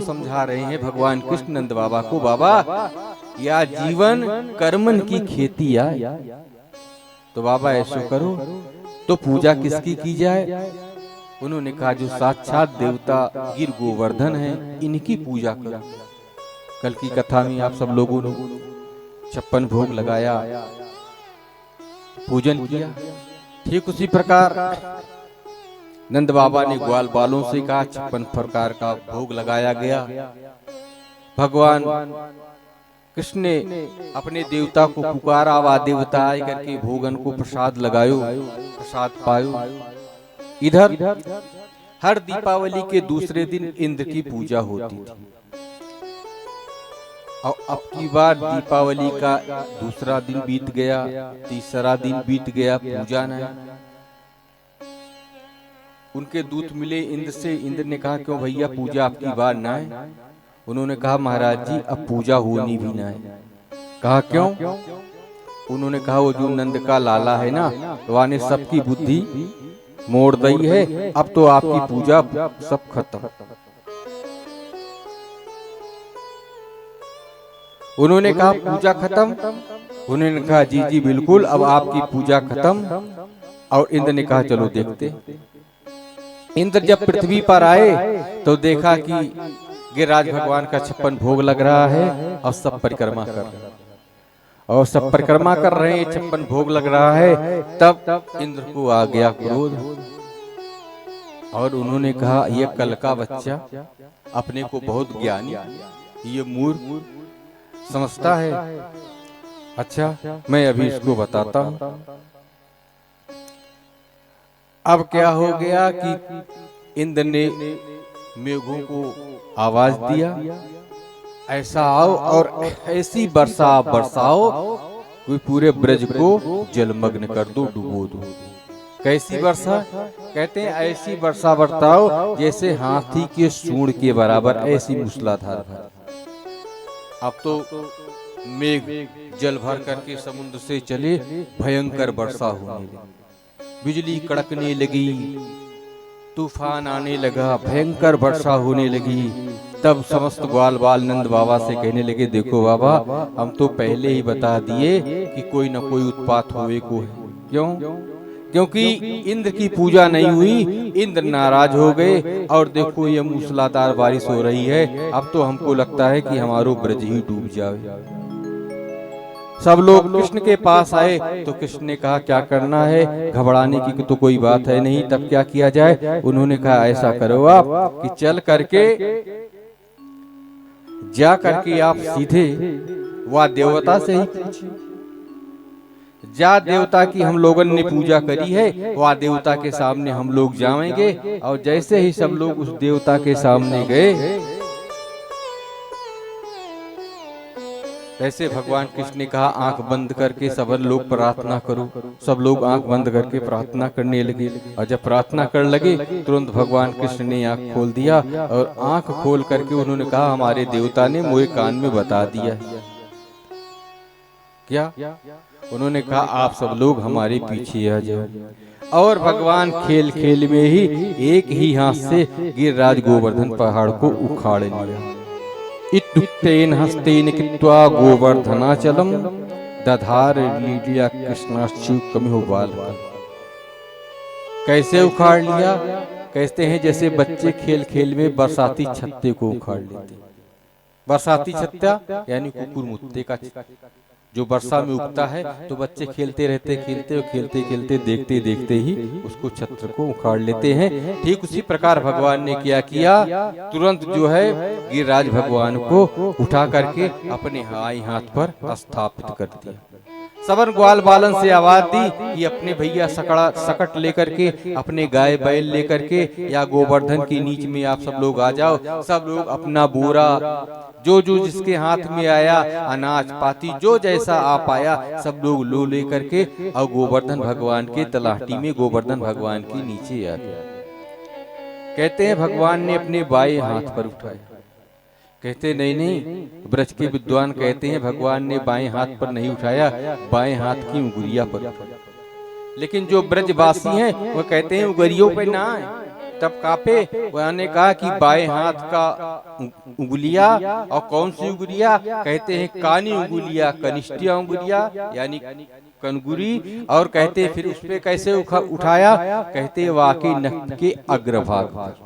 समझा रहे हैं भगवान कृष्ण नंद बाबा को, बाबा या जीवन कर्मन की खेती आए, तो बाबा ऐसो करो तो पूजा किसकी की जाए? उन्होंने कहा जो साक्षात देवता गिर गोवर्धन है इनकी पूजा करो। कल की कथा में आप सब लोगों ने 56 भोग लगाया, पूजन किया। ठीक उसी प्रकार नंद बाबा ने ग्वाल बालों से कहा 56 प्रकार का भोग लगाया गया। भगवान कृष्ण ने अपने देवता को पुकारा, वा देवता आए करके भोगन को प्रसाद लगायो, प्रसाद पायो। इधर हर दीपावली के दूसरे दिन इंद्र की पूजा होती थी, और अब की बार दीपावली का दूसरा दिन बीत गया, तीसरा दिन बीत गया, पूजा नहीं। उनके दूत मिले इंद्र से, इंद्र ने कहा क्यों भैया पूजा आपकी बार ना है? उन्होंने कहा महाराज जी अब पूजा होनी भी ना है। कहा क्यों? उन्होंने कहा वो जो नंद का लाला है ना, वह ने सबकी बुद्धि मोड़ दी है, अब तो आपकी पूजा सब खत्म। उन्होंने कहा पूजा खत्म? उन्होंने कहा जी जी बिल्कुल, अब आपकी पूजा खत्म। और इंद्र ने कहा चलो देखते। इंद्र जब पृथ्वी पर आए तो देखा कि गिरिराज भगवान का 56 भोग लग रहा है और सब परिक्रमा कर रहे हैं, और सब परिक्रमा कर रहे हैं, 56 भोग लग रहा है। तब इंद्र को आ गया क्रोध, और उन्होंने कहा ये कल का बच्चा अपने को बहुत ज्ञानी, ये मूर्ख समझता है। अच्छा मैं अभी इसको बताता हूं। अब क्या हो गया कि इंद्र ने मेघों को आवाज दिया, ऐसा आओ और ऐसी वर्षा बरसाओ कोई पूरे ब्रज को जलमग्न कर दो, डुबो दो। कैसी वर्षा? कहते हैं ऐसी वर्षा बरसाओ जैसे हाथी के सूंड के बराबर, ऐसी मूसलाधार। अब तो मेघ जल भर करके समुद्र से चले, भयंकर वर्षा होने लगी, बिजली कड़कने लगी, तूफान आने लगा, भयंकर वर्षा होने लगी। तब समस्त ग्वाल बाल नंद बाबा से कहने लगे देखो बाबा हम तो पहले ही बता दिए कि कोई न कोई उत्पात होवे को है। क्यों? क्योंकि इंद्र की पूजा नहीं हुई, इंद्र नाराज हो गए, और देखो ये मूसलाधार बारिश हो रही है। अब तो हमको लगता है कि हमारो ब्रज ही डूब जाए। सब लोग कृष्ण के पास आए तो कृष्ण ने कहा क्या करना है, घबराने की तो कोई बात है नहीं। तब क्या किया जाए? उन्होंने कहा ऐसा करो आप कि चल करके जा करके आप सीधे वह देवता से ही पूछिए, जा देवता की हम लोगों ने पूजा करी है, वह देवता के सामने हम लोग जाएंगे। और जैसे ही सब लोग उस देवता के सामने गए, ऐसे भगवान कृष्ण ने कहा आंख बंद करके सब लोग प्रार्थना करो। सब लोग आंख बंद करके प्रार्थना करने लगे, और जब प्रार्थना कर लगे तुरंत भगवान कृष्ण ने आंख खोल दिया, और आंख खोल करके उन्होंने कहा हमारे देवता ने मुझे कान में बता दिया। क्या? उन्होंने कहा आप सब लोग हमारे पीछे आ जाओ। और भगवान खेल खेल में ही एक ही हाथ से गिरिराज गोवर्धन पहाड़ को उखाड़ लिया। इत्युक्तेन हस्तेन कृत्वा गोवर्धनाचलम दधार लीलिया कृष्णाच्युतमिहो बालका। कैसे उखाड़ लिया? कहते हैं जैसे बच्चे खेल खेल में बरसाती छत्ते को उखाड़ लेते। बरसाती छत्ता यानी कुकुर मुत्ते का जो वर्षा में उगता है, तो बच्चे खेलते रहते, खेलते और खेलते खेलते देखते देखते ही उसको छत्र को उखाड़ लेते हैं। ठीक उसी प्रकार भगवान ने क्या किया, तुरंत जो है गिरिराज भगवान को उठा करके अपने हाई हाथ पर स्थापित कर दिया। सबन ग्वाल बालन से आवाज दी कि अपने भैया सकट लेकर के, अपने गाय बैल लेकर के या गोवर्धन की नीच में आप सब लोग आ जाओ। सब लोग अपना बोरा जो जो जिसके हाथ में आया, अनाज पाती जो जैसा आ पाया, सब लोग लो लेकर के और गोवर्धन भगवान के तलाहटी में गोवर्धन भगवान के नीचे आ गया। कहते हैं भगवान ने अपने बाएं हाथ पर उठाया। कहते नहीं नहीं, ब्रज के विद्वान कहते हैं भगवान ने बाएं हाथ पर नहीं उठाया, बाएं हाथ की उंगलिया पर। लेकिन जो ब्रजवासी हैं वो कहते हैं उंगलियों पे ना है, तब कापे। उन्होंने कहा कि बाएं हाथ का उंगलिया, और कौन सी उंगलिया? कहते हैं कानी उंगलिया, कनिष्ठिया उंगलिया यानी कनगुरी। और कहते हैं फिर उस पे कैसे उठाया? कहते हैं वाकई नख के अग्रभाग पर।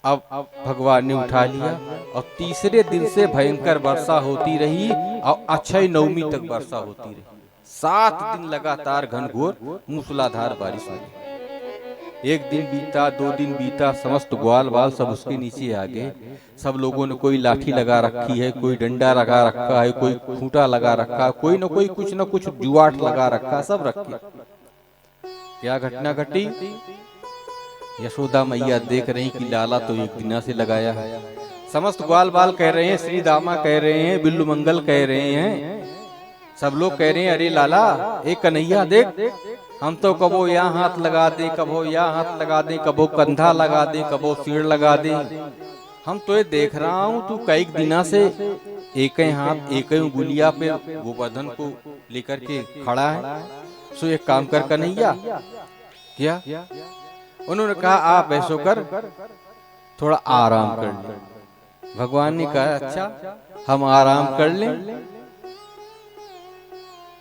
अब भगवान ने उठा लिया और तीसरे दिन से भयंकर वर्षा होती रही और अक्षय नवमी तक वर्षा होती रही। 7 दिन लगातार घनघोर मूसलाधार बारिश हुई। एक दिन बीता, 2 दिन बीता, समस्त ग्वाल बाल सब उसके नीचे आ गए। सब लोगों ने कोई लाठी लगा रखी है, कोई डंडा लगा रखा है, कोई खूंटा लगा रखा है, कोई न कोई कुछ न कुछ जुआट लगा रखा, सब रखे। क्या घटना घटी? यशोदा मैया देख रही कि लाला तो एक दिना से लगाया है। समस्त ग्वाल बाल कह रहे हैं, श्री दामा कह रहे हैं, बिल्लू मंगल कह रहे हैं, सब लोग कह रहे हैं अरे लाला एक कन्हैया देख, हम तो कबो यहाँ हाथ लगा दे, कबो यहाँ हाथ लगा दे, कबो कंधा लगा दे, कबो सिर लगा दे। हम तो ये देख रहा हूँ तू कई दिना से एक ही हाथ एक ही उंगलिया पे गोवर्धन को लेकर के खड़ा है। सो एक काम कर कन्हैया। क्या? उन्होंने कहा आप ऐसो कर, थोड़ा आराम कर ले। भगवान ने कहा अच्छा हम आराम कर लें,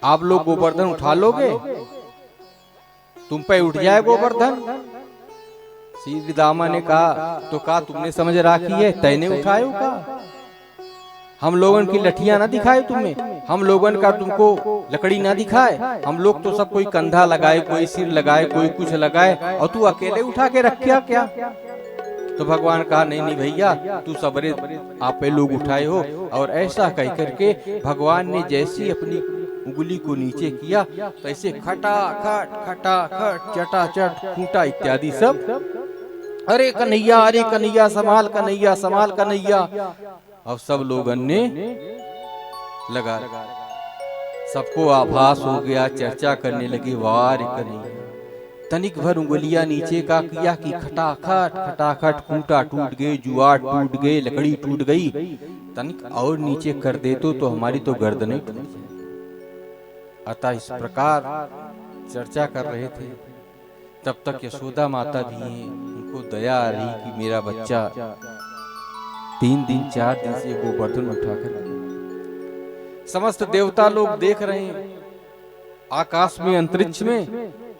आप लोग गोवर्धन उठा लोगे? तुम पे उठ जाए गोवर्धन? श्री दामा ने कहा तो कहा तुमने समझ राखी है, तैने उठायो का? हम लोगन की लठियां ना दिखाए तुम्हें, हम लोगन का तुमको लकड़ी ना दिखाए। हम लोग तो सब कोई कंधा लगाए, कोई सिर लगाए, कोई कुछ लगाए, और तू अकेले उठा के रखिया क्या? तो भगवान कहा नहीं नहीं भैया, तू सबरे आपे लोग उठाए हो। और ऐसा कह करके भगवान ने जैसी अपनी उंगली को नीचे किया तैसे खटाखट खटाखट चटाचट खूंटा इत्यादि सब, अरे कन्हैया संभाल कन्हैया, संभाल कन्हैया। और सब लोगन ने लगा, सबको आभास हो गया, चर्चा करने लगे वार कन्हैया। तनिक भर उंगलिया नीचे का किया कि खटाखट खटाखट खूंटा टूट गए, जुआट टूट गए, लकड़ी टूट गई। तनिक और नीचे कर दे तो हमारी तो गर्दनें टूट जाए। अतः इस प्रकार चर्चा कर रहे थे। तब तक यशोदा माता भी हैं, उनको दया आ रही कि मेरा बच्चा 3 दिन 4 दिन से गोवर्धन उठाकर। समस्त देवता लोग देख रहे हैं, आकाश में अंतरिक्ष में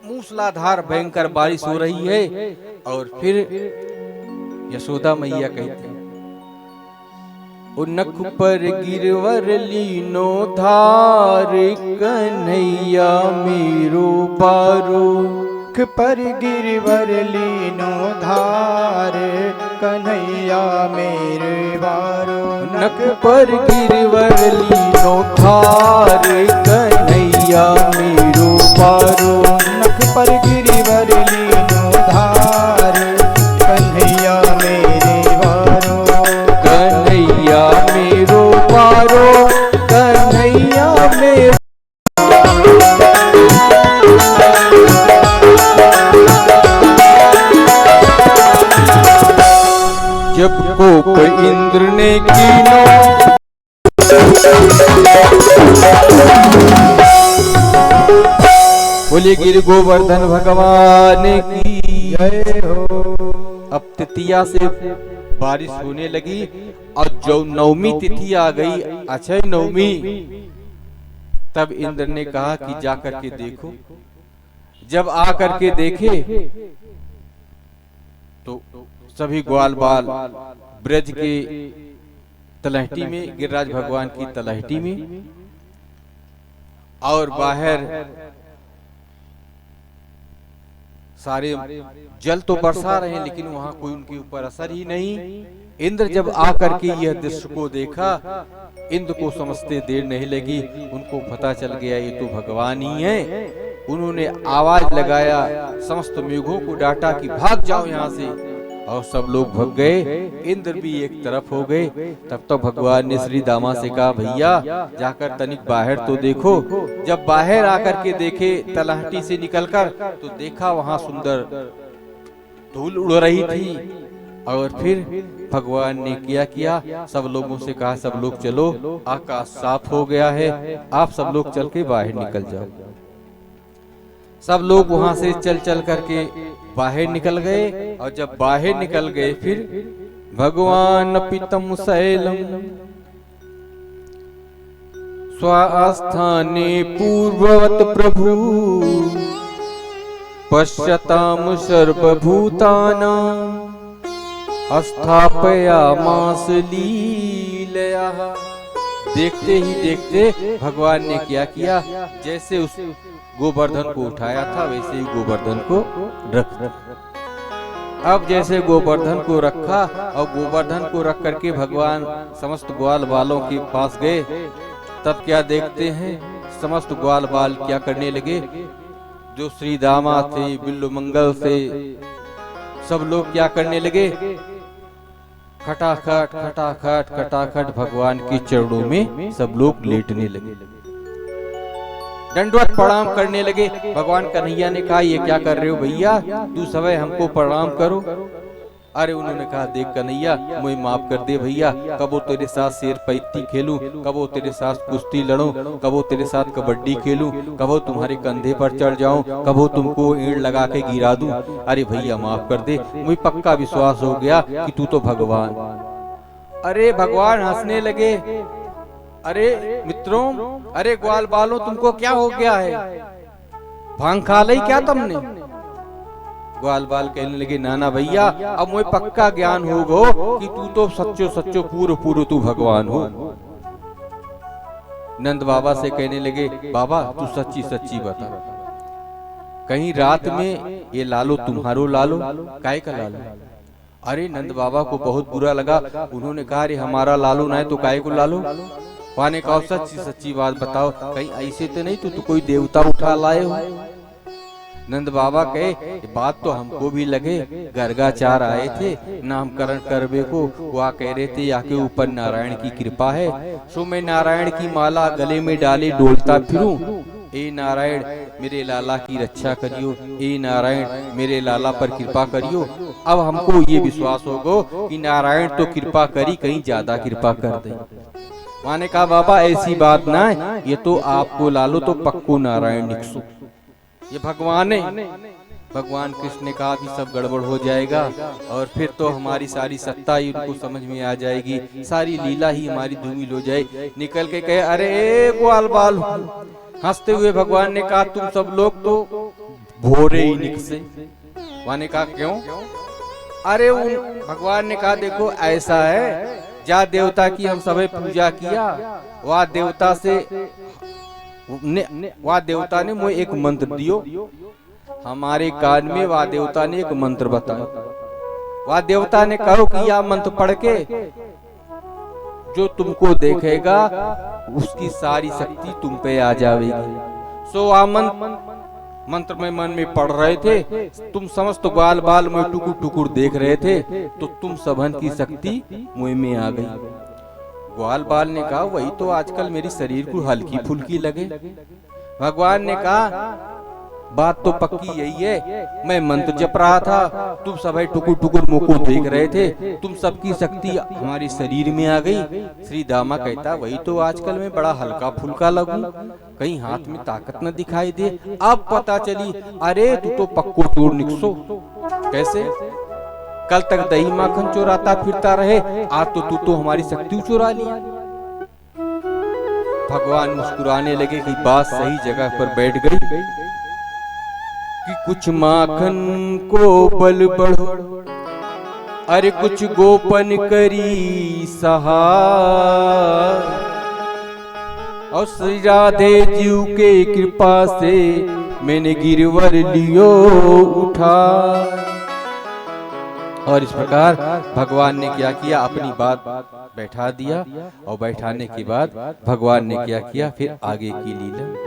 मूसलाधार भयंकर बारिश हो रही है। और फिर यशोदा मैया कहती नख पर गिरवर लीनो धार कन्हैया मेरो पारो, नख पर गिरवर लीनो धार कन्हैया मेरे बारो। नख पर गिरवर लीनो धार कन्हैया मेरो पारो, नख पर गिरवर लीनो धार कन्हैया मेरे बारो। कन्हैया मेरो पारो, कन्हैया मेरो। जब कोप इंद्र ने कीनो, बोले गिर गोवर्धन भगवान की जय हो। अब तृतीया से बारिश होने लगी और जो नवमी तिथि आ गई, अक्षय नवमी, तब इंद्र ने कहा कि जाकर के देखो। जब आकर के देखे तो सभी ग्वाल बाल ब्रज के तलहटी में, गिरिराज भगवान की तलहटी में, और बाहर सारे जल तो बरसा रहे हैं लेकिन वहां कोई उनके ऊपर असर ही नहीं। इंद्र जब आकर के यह दृश्य को देखा, इंद्र को समझते देर नहीं लगी, उनको पता चल गया ये तो भगवान ही है। उन्होंने आवाज लगाया, समस्त मेघों को डांटा कि भाग जाओ यहाँ से, और सब लोग भाग गए। इंद्र भी एक तरफ हो गए। तब तो भगवान ने श्री दामा से कहा भैया जाकर तनिक बाहर तो देखो। जब बाहर आकर के देखे तलहटी से निकलकर, तो देखा वहां सुंदर धूल उड़ रही थी। और फिर भगवान ने किया सब लोगों से कहा सब लोग चलो, आकाश साफ हो गया है, आप सब लोग चल के बाहर निकल जाओ। सब लोग वहां से चल चल करके बाहर निकल गए, और जब बाहर निकल गए फिर भगवान पीतम शैलम स्वास्थाने पूर्ववत प्रभु पश्यताम सर्वभूतानां स्थापयामास लीलया। देखते ही देखते भगवान ने क्या किया, जैसे उस गोवर्धन को उठाया था वैसे ही गोवर्धन को रख दिया। अब जैसे गोवर्धन को रखा और गोवर्धन को रख करके भगवान समस्त ग्वाल बालों के पास गए, तब क्या देखते हैं, समस्त ग्वाल बाल क्या करने लगे, जो श्री दामा थे, बिल्लु मंगल से सब लोग क्या करने लगे, खटाखट खटाखट खटाखट भगवान के चरणों में सब लोग लेटने लगे, दंडवत प्रणाम करने लगे। भगवान कन्हैया ने कहा ये क्या कर रहे हो भैया, तू समय हमको प्रणाम करो। अरे उन्होंने कहा देख कन्हैया मुझे माफ कर दे भैया, कबो तेरे साथ शेर पैती खेलूं, कबो तेरे साथ कुश्ती लड़ूं, कबो तेरे साथ कबड्डी खेलूं, कबो तुम्हारे कंधे पर चढ़ जाऊं, कबो तुमको ईंट लगा के गिरा दूं। अरे भैया माफ कर दे, मुझे पक्का विश्वास हो गया कि तू तो भगवान। अरे भगवान हंसने लगे, अरे मित्रों, अरे ग्वाल बालों तुमको क्या हो गया है, भांग खा ली क्या तुमने। ग्वाल बाल कहने लगे नाना भैया अब मुझे पक्का ज्ञान हो गो कि तू तो सच्चो सच्चो पूर्व पूर्व तू भगवान हो। नंद बाबा से कहने लगे बाबा तू सच्ची सच्ची बता, कहीं रात में ये लालो तुम्हारो लालो, काय का लालो। अरे नंद बाबा को बहुत बुरा लगा, उन्होंने कहा अरे हमारा लालो ना है तो काय को लालो। वहां ने कहा सच्ची सच्ची बात बताओ, कहीं ऐसे तो नहीं तू कोई देवता उठा लाए हो। नंद बाबा कहे बात तो हमको भी लगे, गर्गाचार आए थे नामकरण करवे को, वह कह रहे थे आके ऊपर नारायण की कृपा है, सो मैं नारायण की माला गले में डाले डोलता फिरूं। ए नारायण मेरे लाला की रक्षा करियो, ए नारायण मेरे लाला पर कृपा करियो। अब हमको ये विश्वास होगो कि नारायण तो कृपा करी, कहीं ज्यादा कृपा कर दे। माने कहा बाबा ऐसी बात ना है, ये तो आपको लालो तो पक्को नारायण निकसो, ये भगवान है। भगवान कृष्ण ने कहा कि सब गड़बड़ हो जाएगा और फिर तो हमारी सारी सत्ता ही उनको समझ में आ जाएगी, सारी लीला ही हमारी धूमिल हो जाए। निकल के कहे अरे ग्वाल बाल, हंसते हुए भगवान ने कहा तुम सब लोग तो भोरे ही निकसे। वहां ने कहा क्यों। अरे भगवान ने कहा देखो ऐसा है, जा देवता की हम सभी पूजा किया, वह देवता से वह देवता ने मुझे एक मंत्र दियो, हमारे कान में वह देवता ने एक मंत्र बताया। वह देवता ने कहो कि यह मंत्र पढ़ के जो तुमको देखेगा उसकी सारी शक्ति तुम पे आ जाएगी। सो वह मंत्र में मन में पढ़ रहे थे, तुम समस्त ग्वाल बाल में टुकुर टुकुर देख रहे थे, तो तुम सबन की शक्ति मुझ में आ गई। ग्वाल बाल ने कहा वही तो आजकल मेरी शरीर को हल्की फुल्की लगे। भगवान ने कहा बात तो पक्की यही है, मैं मंत्र जप रहा था, तुम सब टुकुर टुकुर मुको देख रहे थे, तुम सबकी शक्ति हमारी शरीर में आ गई। श्री दामा कहता वही तो आजकल मैं बड़ा हल्का फुल्का लगूं, कहीं हाथ में ताकत न दिखाई दे। अब पता चली अरे तू तो पक्को चोर निकसो। कैसे, कल तक दही माखन चोराता फिरता रहे, आज तो तू तो हमारी शक्ति चुरा लिया। भगवान मुस्कुराने लगे कि बात सही जगह पर बैठ गई कि कुछ माखन को बल बढ़ो, अरे कुछ गोपन करी सहाय, और श्री राधे जीव के कृपा से मैंने गिरवर लियो उठा। और इस प्रकार भगवान ने क्या किया, अपनी बात बैठा दिया, और बैठाने के बाद भगवान ने क्या किया, फिर आगे की लीला